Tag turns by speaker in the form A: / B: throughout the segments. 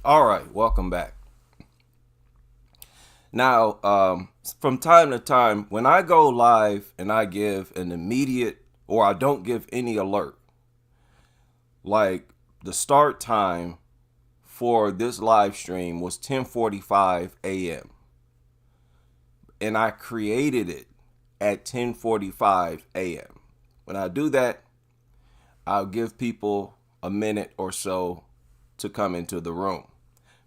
A: All right, welcome back. Now, from time to time, when I go live and I give an immediate or I don't give any alert, like the start time for this live stream was 10:45 a.m. and I created it at 10:45 a.m. When I do that, I'll give people a minute or so to come into the room,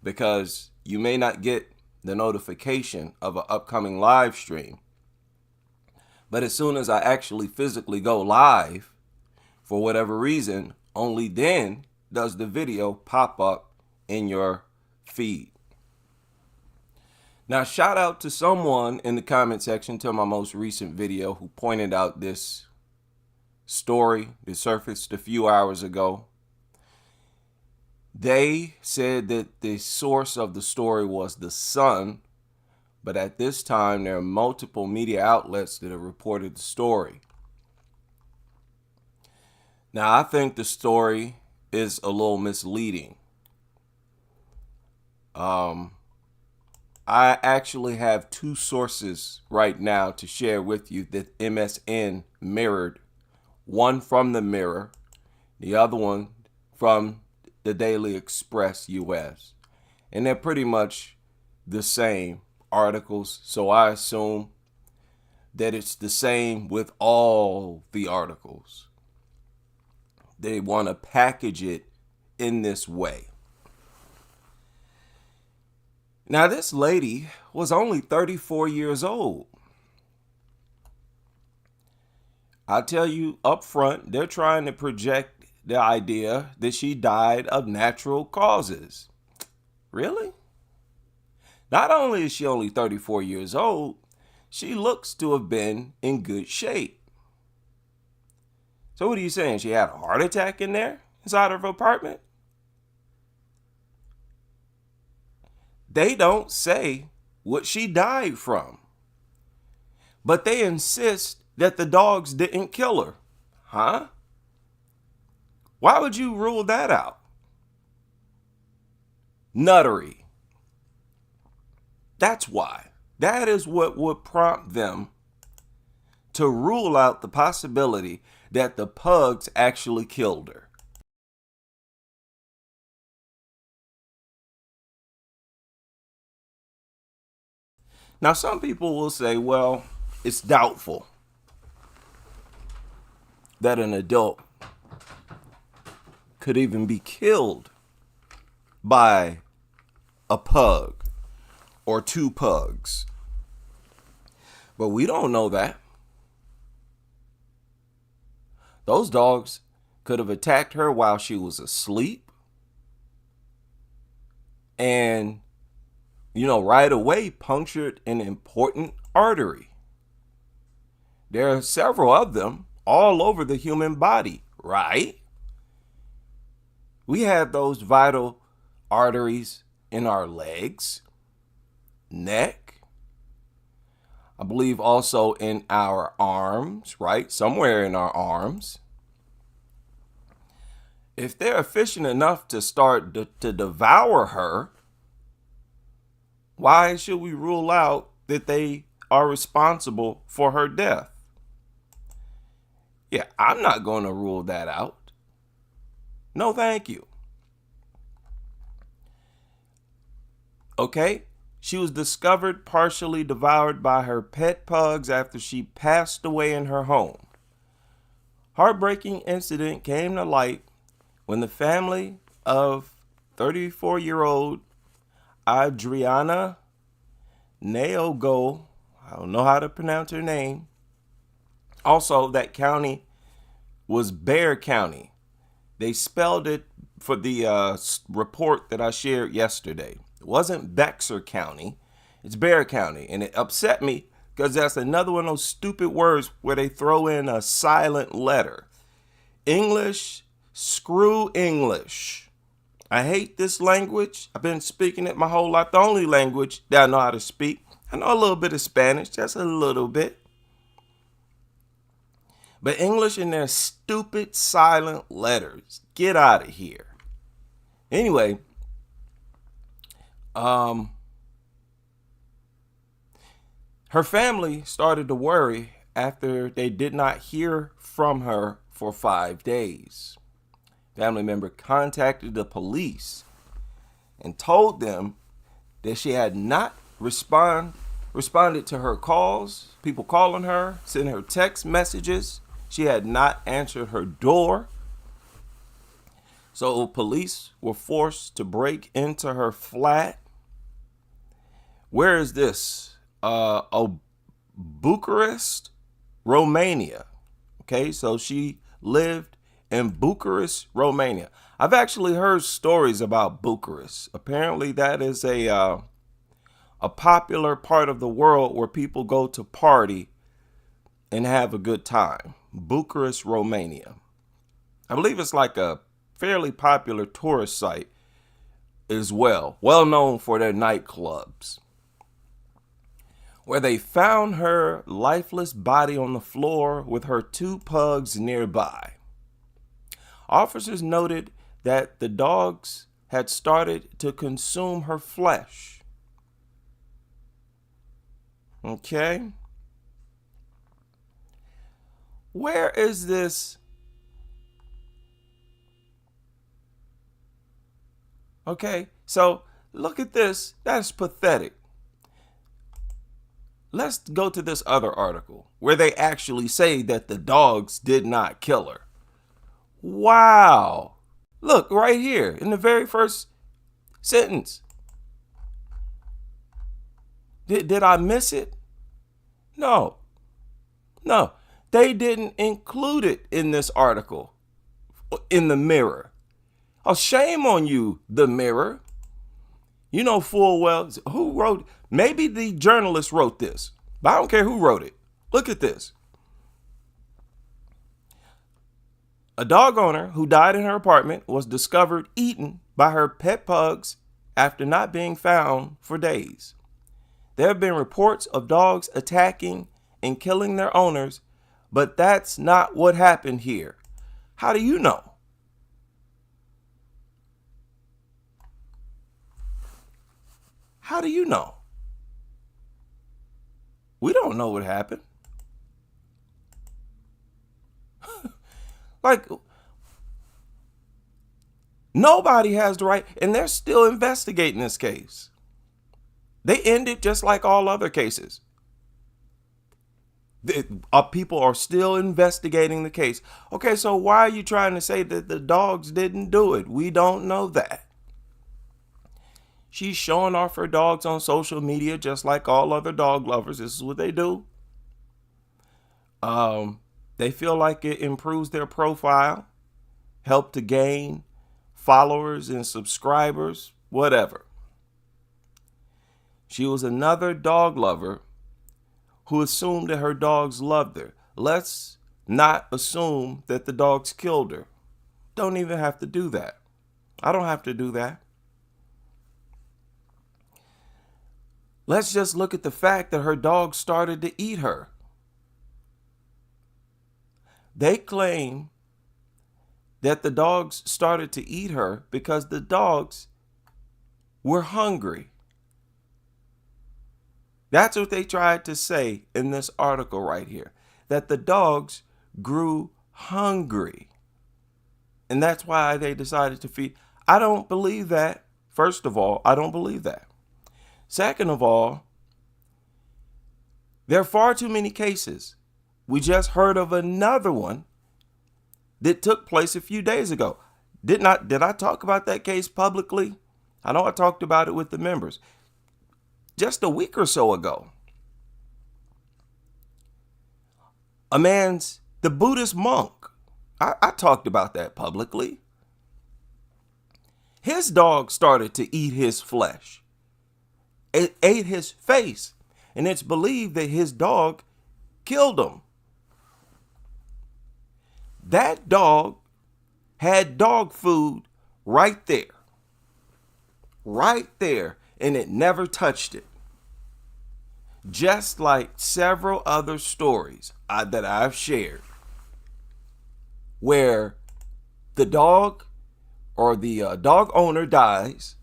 A: because you may not get the notification of an upcoming live stream. But as soon as I actually physically go live, for whatever reason, only then does the video pop up in your feed. Now, shout out to someone in the comment section to my most recent video who pointed out this story that surfaced a few hours ago. They said that the source of the story was The Sun, but at this time there are multiple media outlets that have reported the story. Now, I think the story is a little misleading. I actually have two sources right now to share with you that MSN mirrored. One from the Mirror, the other one from the Daily Express US. And they're pretty much the same articles, so I assume that it's the same with all the articles. They want to package it in this way. Now, this lady was only 34 years old. I tell you up front, they're trying to project the idea that she died of natural causes. Really? Not only is she only 34 years old, she looks to have been in good shape. So what are you saying? She had a heart attack in there inside of her apartment? They don't say what she died from, but they insist that the dogs didn't kill her. Huh? Why would you rule that out? Nuttery. That's why. That is what would prompt them to rule out the possibility that the pugs actually killed her. Now, some people will say, well, it's doubtful that an adult could even be killed by a pug or two pugs. But we don't know that. Those dogs could have attacked her while she was asleep. And, right away punctured an important artery. There are several of them all over the human body, right? We have those vital arteries in our legs, neck, I believe also in our arms, right? Somewhere in our arms. If they're efficient enough to start to devour her, why should we rule out that they are responsible for her death? Yeah, I'm not going to rule that out. No, thank you. Okay, she was discovered partially devoured by her pet pugs after she passed away in her home. Heartbreaking incident came to light when the family of 34-year-old Adriana Naogo, I don't know how to pronounce her name. Also, that county was Bexar County. They spelled it for the report that I shared yesterday. It wasn't Bexar County, it's Bexar County. And it upset me because that's another one of those stupid words where they throw in a silent letter. English, screw English. I hate this language. I've been speaking it my whole life. The only language that I know how to speak. I know a little bit of Spanish, just a little bit. But English and their stupid silent letters. Get out of here. Anyway, her family started to worry after they did not hear from her for 5 days. Family member contacted the police and told them that she had not responded to her calls, people calling her, sending her text messages. She had not answered her door. So police were forced to break into her flat. Where is this? Bucharest, Romania. Okay, so she lived in Bucharest, Romania. I've actually heard stories about Bucharest. Apparently that is a popular part of the world where people go to party and have a good time. Bucharest, Romania. I believe it's like a fairly popular tourist site as well. Well known for their nightclubs. Where they found her lifeless body on the floor with her 2 pugs nearby. Officers noted that the dogs had started to consume her flesh. Okay. Where is this? Okay, so look at this. That's pathetic. Let's go to this other article where they actually say that the dogs did not kill her. Wow. Look right here in the very first sentence. Did I miss it? No. They didn't include it in this article in the Mirror. Oh, shame on you, the Mirror. You know full well who wrote. Maybe the journalist wrote this, but I don't care who wrote it. Look at this. A dog owner who died in her apartment was discovered eaten by her pet pugs after not being found for days. There have been reports of dogs attacking and killing their owners, but that's not what happened here. How do you know? How do you know? We don't know what happened. Like, nobody has the right, and they're still investigating this case. They end it just like all other cases. People are still investigating the case. Okay, so why are you trying to say that the dogs didn't do it? We don't know that. She's showing off her dogs on social media just like all other dog lovers. This is what they do. They feel like it improves their profile, help to gain followers and subscribers, whatever. She was another dog lover who assumed that her dogs loved her. Let's not assume that the dogs killed her. Don't even have to do that. I don't have to do that. Let's just look at the fact that her dog started to eat her. They claim that the dogs started to eat her because the dogs were hungry. That's what they tried to say in this article right here, that the dogs grew hungry. And that's why they decided to feed. I don't believe that. First of all, I don't believe that. Second of all, there are far too many cases. We just heard of another one that took place a few days ago. Did I talk about that case publicly? I know I talked about it with the members just a week or so ago. The Buddhist monk, I talked about that publicly. His dog started to eat his flesh. It ate his face. And it's believed that his dog killed him. That dog had dog food right there. Right there. And it never touched it. Just like several other stories that I've shared, where the dog or the dog owner dies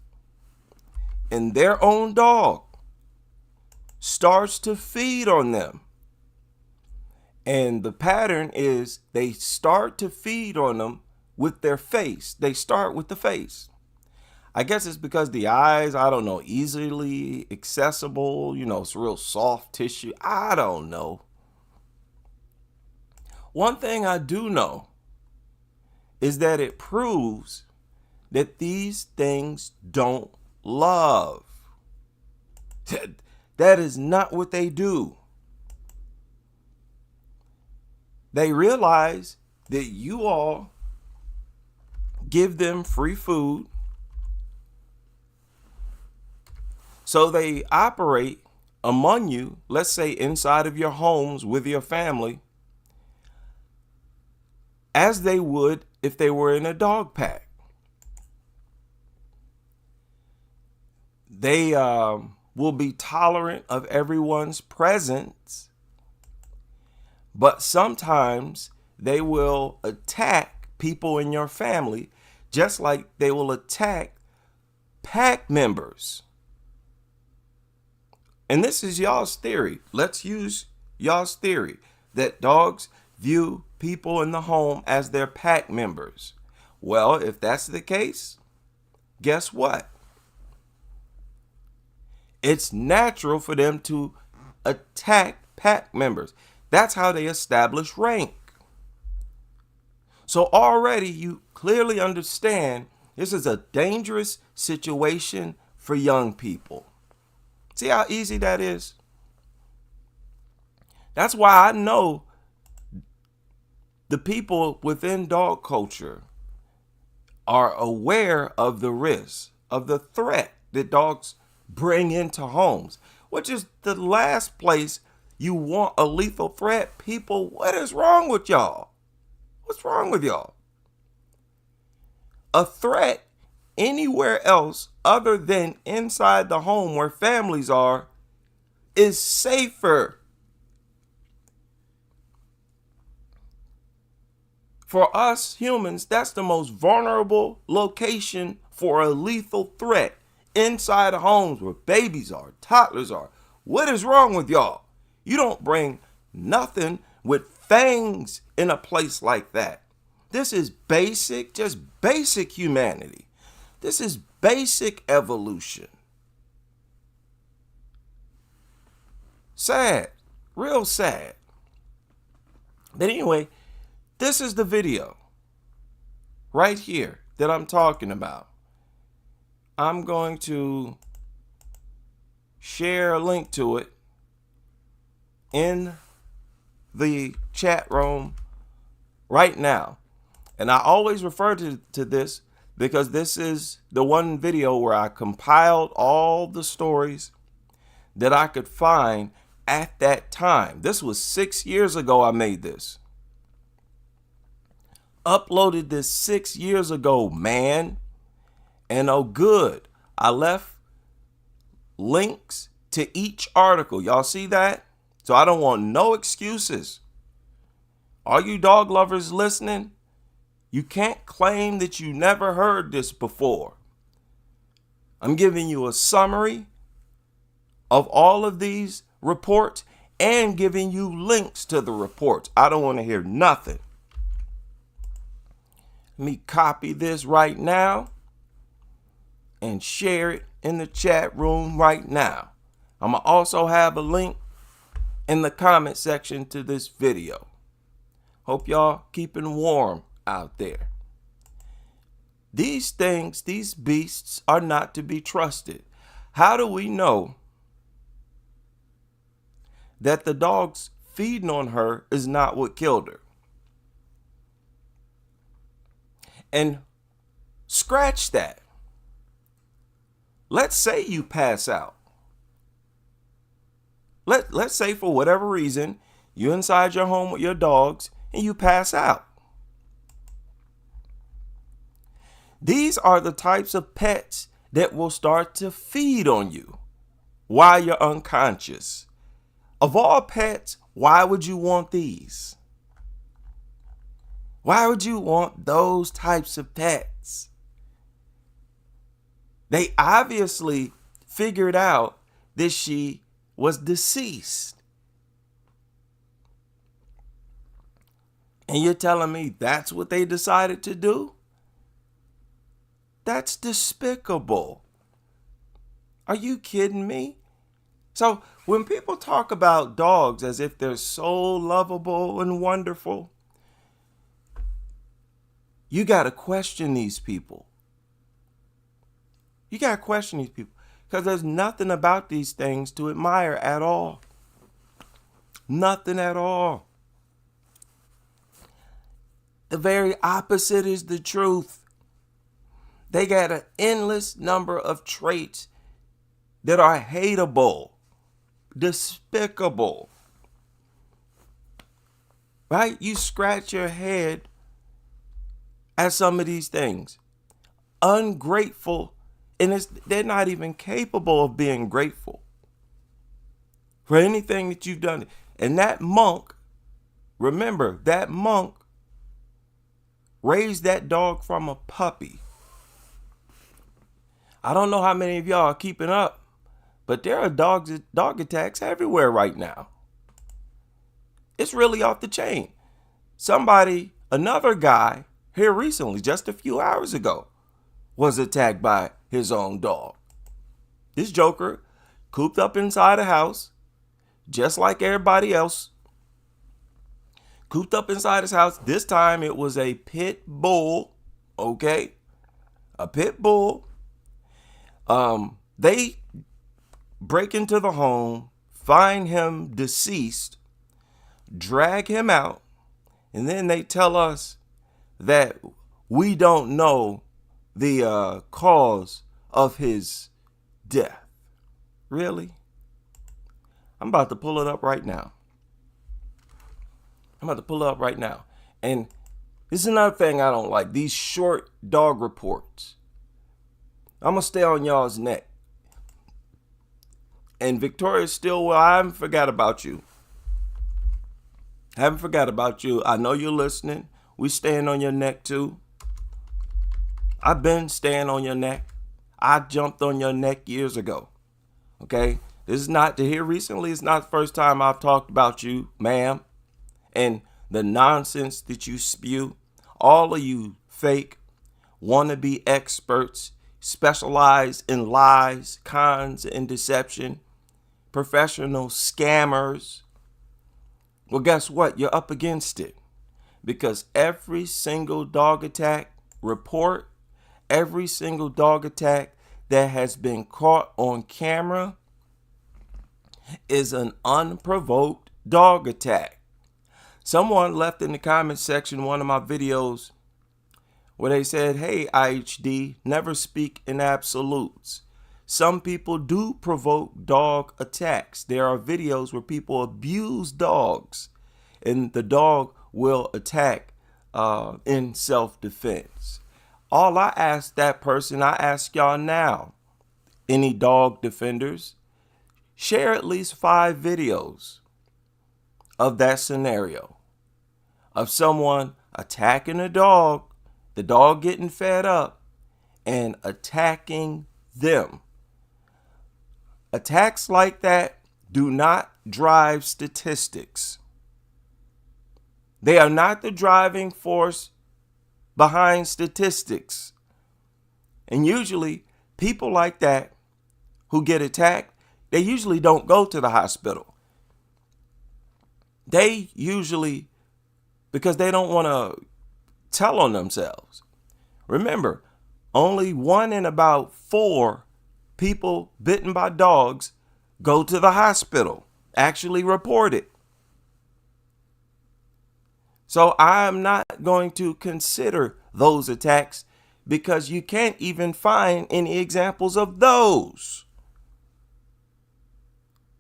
A: and their own dog starts to feed on them. And the pattern is they start to feed on them with their face. They start with the face. I guess it's because the eyes, I don't know, easily accessible, it's real soft tissue. I don't know. One thing I do know is that it proves that these things don't love. That is not what they do. They realize that you all give them free food. So they operate among you, let's say inside of your homes with your family, as they would if they were in a dog pack. They will be tolerant of everyone's presence, but sometimes they will attack people in your family, just like they will attack pack members. And this is y'all's theory. Let's use y'all's theory that dogs view people in the home as their pack members. Well, if that's the case, guess what? It's natural for them to attack pack members. That's how they establish rank. So already you clearly understand this is a dangerous situation for young people. See how easy that is? That's why I know the people within dog culture are aware of the risk, of the threat that dogs bring into homes, which is the last place you want a lethal threat. People, what is wrong with y'all? What's wrong with y'all? A threat anywhere else other than inside the home where families are is safer. For us humans, that's the most vulnerable location for a lethal threat, inside of homes where babies are, toddlers are. What is wrong with y'all? You don't bring nothing with fangs in a place like that. This is basic, just basic humanity. This is basic evolution. Sad, real sad. But anyway, this is the video right here that I'm talking about. I'm going to share a link to it in the chat room right now. And I always refer to this because this is the one video where I compiled all the stories that I could find at that time. This was 6 years ago I made this. Uploaded this 6 years ago, man. And oh, good, I left links to each article. Y'all see that? So I don't want no excuses. All you dog lovers listening, you can't claim that you never heard this before. I'm giving you a summary of all of these reports and giving you links to the reports. I don't want to hear nothing. Let me copy this right now and share it in the chat room right now. I'm going to also have a link in the comment section to this video. Hope y'all keeping warm out there. These things, these beasts are not to be trusted. How do we know that the dogs feeding on her is not what killed her? And scratch that. Let's say you pass out. Let's say for whatever reason, you're inside your home with your dogs and you pass out. These are the types of pets that will start to feed on you while you're unconscious. Of all pets, why would you want these? Why would you want those types of pets? They obviously figured out that she was deceased. And you're telling me that's what they decided to do? That's despicable. Are you kidding me? So when people talk about dogs as if they're so lovable and wonderful, you got to question these people. You got to question these people because there's nothing about these things to admire at all. Nothing at all. The very opposite is the truth. They got an endless number of traits that are hateable, despicable. Right? You scratch your head at some of these things. Ungrateful, and they're not even capable of being grateful for anything that you've done. And that monk, remember, that monk raised that dog from a puppy. I don't know how many of y'all are keeping up, but there are dog attacks everywhere right now. It's really off the chain. Another guy here recently, just a few hours ago, was attacked by his own dog. This joker cooped up inside a house, just like everybody else. Cooped up inside his house. This time it was a pit bull, okay? A pit bull. They break into the home, find him deceased, drag him out, and then they tell us that we don't know the cause of his death. Really? I'm about to pull it up right now. And this is another thing I don't like. These short dog reports. I'm going to stay on y'all's neck. And Victoria Stillwell, I haven't forgot about you. I know you're listening. We staying on your neck too. I've been staying on your neck. I jumped on your neck years ago. Okay? This is not to hear recently. It's not the first time I've talked about you, ma'am. And the nonsense that you spew. All of you fake, wannabe experts, specialize in lies, cons, and deception. Professional scammers. Well, guess what? You're up against it. Because every single dog attack report, every single dog attack that has been caught on camera is an unprovoked dog attack. Someone left in the comment section one of my videos where they said, hey, IHD, never speak in absolutes. Some people do provoke dog attacks. There are videos where people abuse dogs and the dog will attack in self-defense. All I ask that person, I ask y'all now, any dog defenders, share at least 5 videos of that scenario of someone attacking a dog, the dog getting fed up, and attacking them. Attacks like that do not drive statistics. They are not the driving force behind statistics. And usually, people like that who get attacked, they usually don't go to the hospital. They usually, because they don't want to tell on themselves. Remember, only 1 in about 4 people bitten by dogs go to the hospital, actually report it. So I'm not going to consider those attacks because you can't even find any examples of those.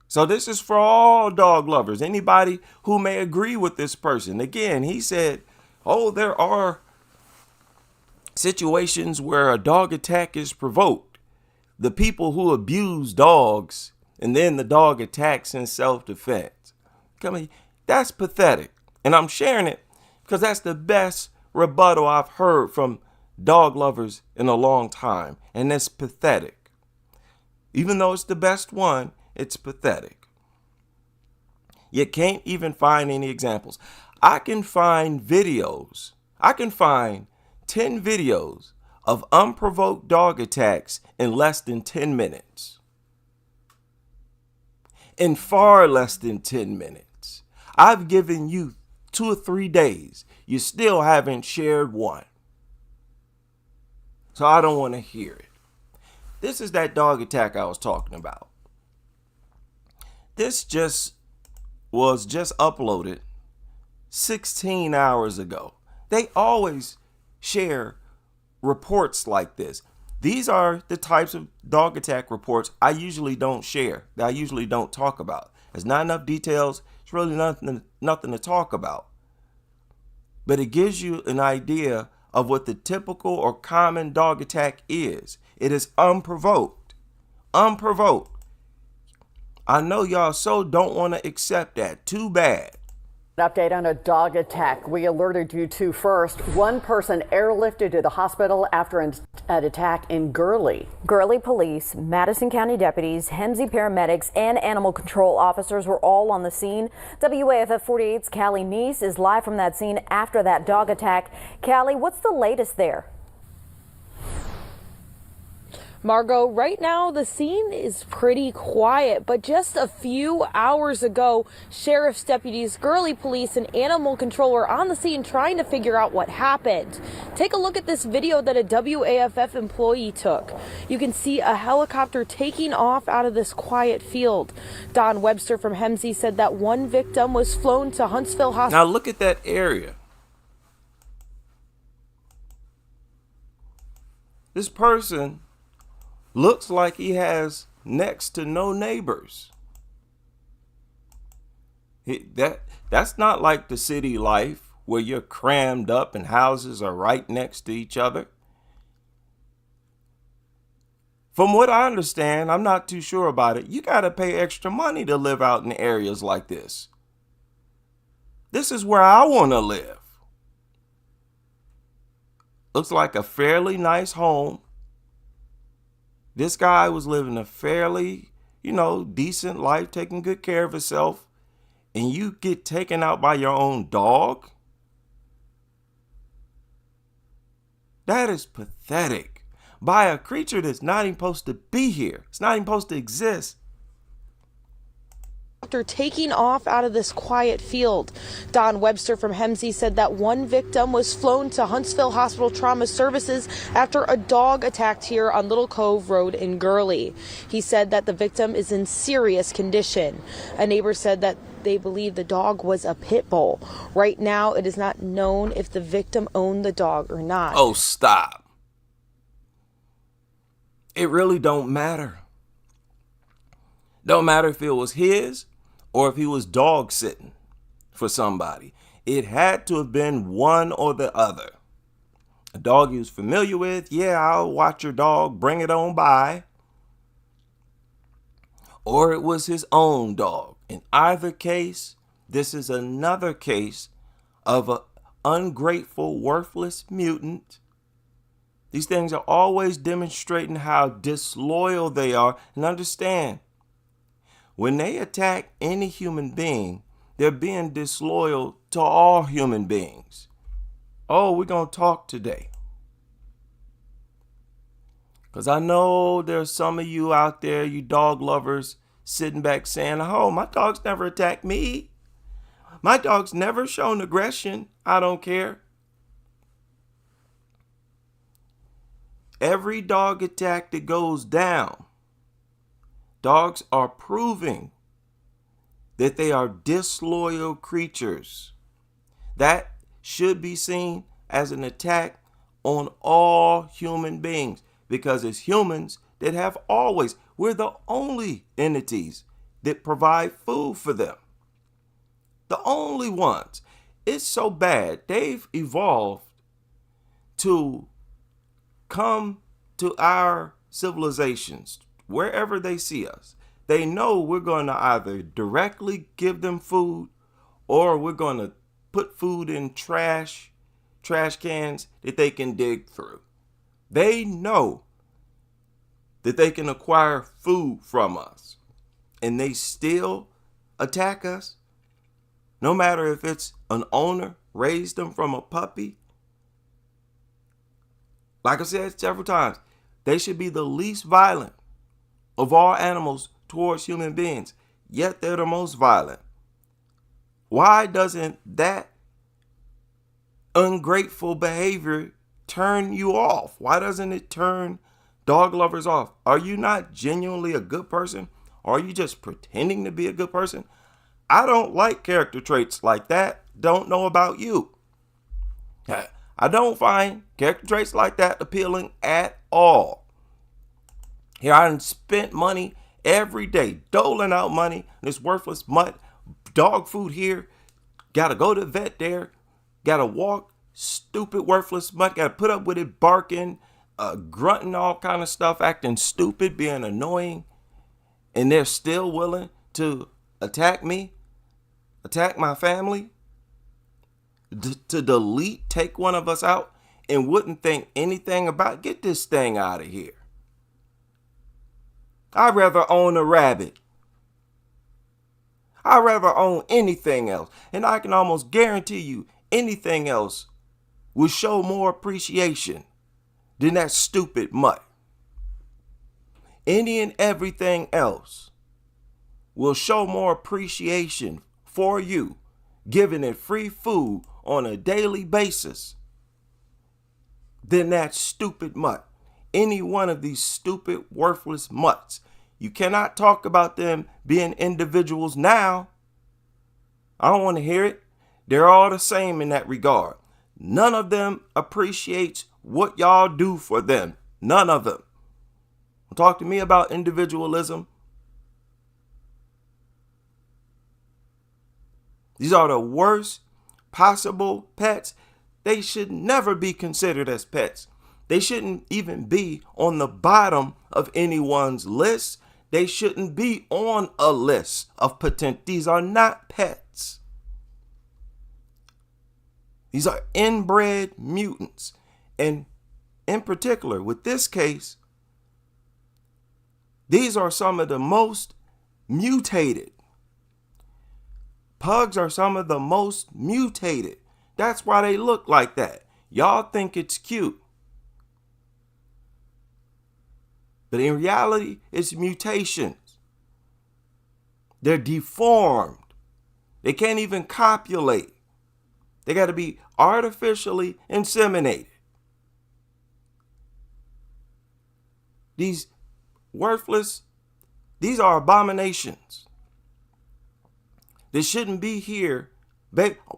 A: So this is for all dog lovers, anybody who may agree with this person. Again, he said, oh, there are situations where a dog attack is provoked. The people who abuse dogs and then the dog attacks in self-defense. That's pathetic. And I'm sharing it because that's the best rebuttal I've heard from dog lovers in a long time. And it's pathetic. Even though it's the best one, it's pathetic. You can't even find any examples. I can find videos. I can find 10 videos of unprovoked dog attacks in less than 10 minutes. In far less than 10 minutes. I've given you 2 or 3 days. You still haven't shared one. So I don't want to hear it. This is that dog attack I was talking about. This was just uploaded 16 hours ago. They always share reports like this. These are the types of dog attack reports I usually don't share, that I usually don't talk about. There's not enough details. It's really nothing to talk about. But it gives you an idea of what the typical or common dog attack is. It is unprovoked. Unprovoked. I know y'all so don't want to accept that. Too bad.
B: Update on a dog attack we alerted you to first. One person airlifted to the hospital after an attack in Gurley.
C: Gurley police, Madison County deputies, Hemsey paramedics, and animal control officers were all on the scene. WAFF 48's Callie Neese is live from that scene after that dog attack. Callie, what's the latest there?
D: Margot, right now the scene is pretty quiet, but just a few hours ago, sheriff's deputies, Gurley police, and animal control were on the scene trying to figure out what happened. Take a look at this video that a WAFF employee took. You can see a helicopter taking off out of this quiet field. Don Webster from Hemsey said that one victim was flown to Huntsville Hospital.
A: Now look at that area. This person looks like he has next to no neighbors. That's not like the city life where you're crammed up and houses are right next to each other. From what I understand, I'm not too sure about it, you got to pay extra money to live out in areas like this. This is where I want to live. Looks like a fairly nice home. This guy was living a fairly, decent life, taking good care of himself, and you get taken out by your own dog? That is pathetic. By a creature that's not even supposed to be here. It's not even supposed to exist.
D: After taking off out of this quiet field, Don Webster from Hemsey said that one victim was flown to Huntsville Hospital Trauma Services after a dog attacked here on Little Cove Road in Gurley. He said that the victim is in serious condition. A neighbor said that they believe the dog was a pit bull. Right now, it is not known if the victim owned the dog or not.
A: Oh, stop. It really don't matter. Don't matter if it was his or if he was dog sitting for somebody. It had to have been one or the other. A dog he was familiar with, yeah, I'll watch your dog, bring it on by. Or it was his own dog. In either case, this is another case of an ungrateful, worthless mutant. These things are always demonstrating how disloyal they are. And understand, when they attack any human being, they're being disloyal to all human beings. Oh, we're going to talk today. Because I know there's some of you out there, you dog lovers, sitting back saying, oh, my dog's never attacked me. My dog's never shown aggression. I don't care. Every dog attack that goes down, dogs are proving that they are disloyal creatures. That should be seen as an attack on all human beings, because as humans that have always, we're the only entities that provide food for them. The only ones. It's so bad. They've evolved to come to our civilizations, wherever they see us. They know we're going to either directly give them food, or we're going to put food in trash cans that they can dig through. They know that they can acquire food from us, and they still attack us. No matter if it's an owner raised them from a puppy. Like I said several times, they should be the least violent of all animals towards human beings, yet they're the most violent. Why doesn't that ungrateful behavior turn you off? Why doesn't it turn dog lovers off? Are you not genuinely a good person? Or are you just pretending to be a good person? I don't like character traits like that. Don't know about you. I don't find character traits like that appealing at all. Here I spent money every day, doling out money, this worthless mutt, dog food here, gotta go to the vet there, gotta walk, stupid worthless mutt, gotta put up with it barking, grunting, all kind of stuff, acting stupid, being annoying, and they're still willing to attack me, attack my family, to delete, take one of us out, and wouldn't think anything about, get this thing out of here. I'd rather own a rabbit. I'd rather own anything else. And I can almost guarantee you anything else will show more appreciation than that stupid mutt. Any and everything else will show more appreciation for you, giving it free food on a daily basis, than that stupid mutt. Any one of these stupid, worthless mutts. You cannot talk about them being individuals now. I don't want to hear it. They're all the same in that regard. None of them appreciates what y'all do for them. None of them. Talk to me about individualism. These are the worst possible pets. They should never be considered as pets. They shouldn't even be on the bottom of anyone's list. They shouldn't be on a list of these are not pets. These are inbred mutants. And in particular, with this case, these are some of the most mutated. Pugs are some of the most mutated. That's why they look like that. Y'all think it's cute. But in reality, it's mutations. They're deformed. They can't even copulate. They got to be artificially inseminated. These worthless, these are abominations. They shouldn't be here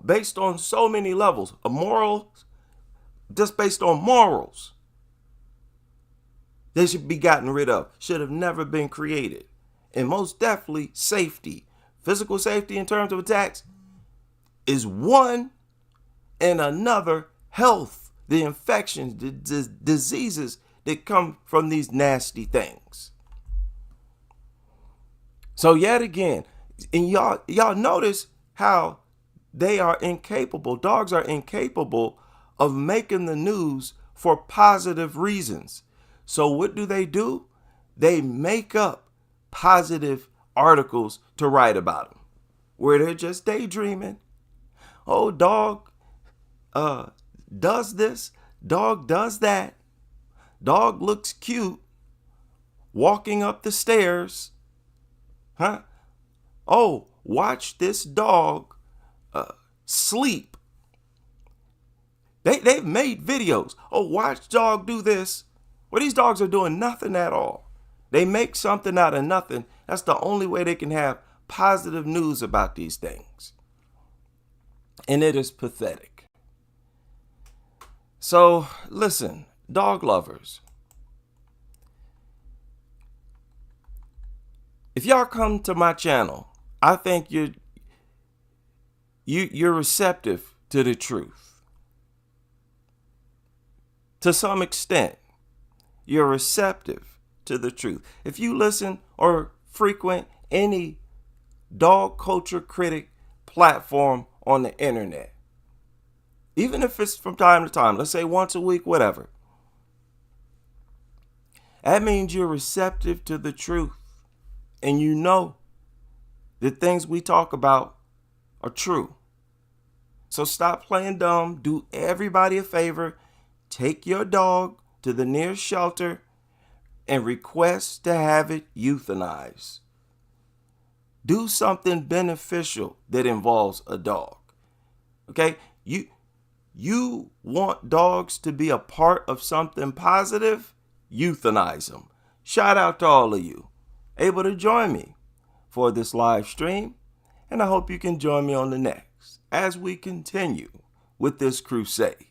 A: based on so many levels of morals, just based on morals. They should be gotten rid of, should have never been created. And most definitely safety, physical safety in terms of attacks is one, and another health the infections, the diseases that come from these nasty things. So yet again, and y'all notice how they are incapable, dogs are incapable of making the news for positive reasons. So what do? They make up positive articles to write about them, where they're just daydreaming. Oh, dog does this, dog does that, dog looks cute walking up the stairs. Huh? Oh, watch this dog sleep. They've made videos. Oh, watch dog do this. Well, these dogs are doing nothing at all. They make something out of nothing. That's the only way they can have positive news about these things. And it is pathetic. So listen, dog lovers, if y'all come to my channel, I think you're receptive to the truth. To some extent, you're receptive to the truth. If you listen or frequent any dog culture critic platform on the internet, even if it's from time to time, let's say once a week, whatever, that means you're receptive to the truth. And you know the things we talk about are true. So stop playing dumb. Do everybody a favor. Take your dog to the nearest shelter and request to have it euthanized. Do something beneficial that involves a dog. Okay? You want dogs to be a part of something positive? Euthanize them. Shout out to all of you able to join me for this live stream, and I hope you can join me on the next as we continue with this crusade.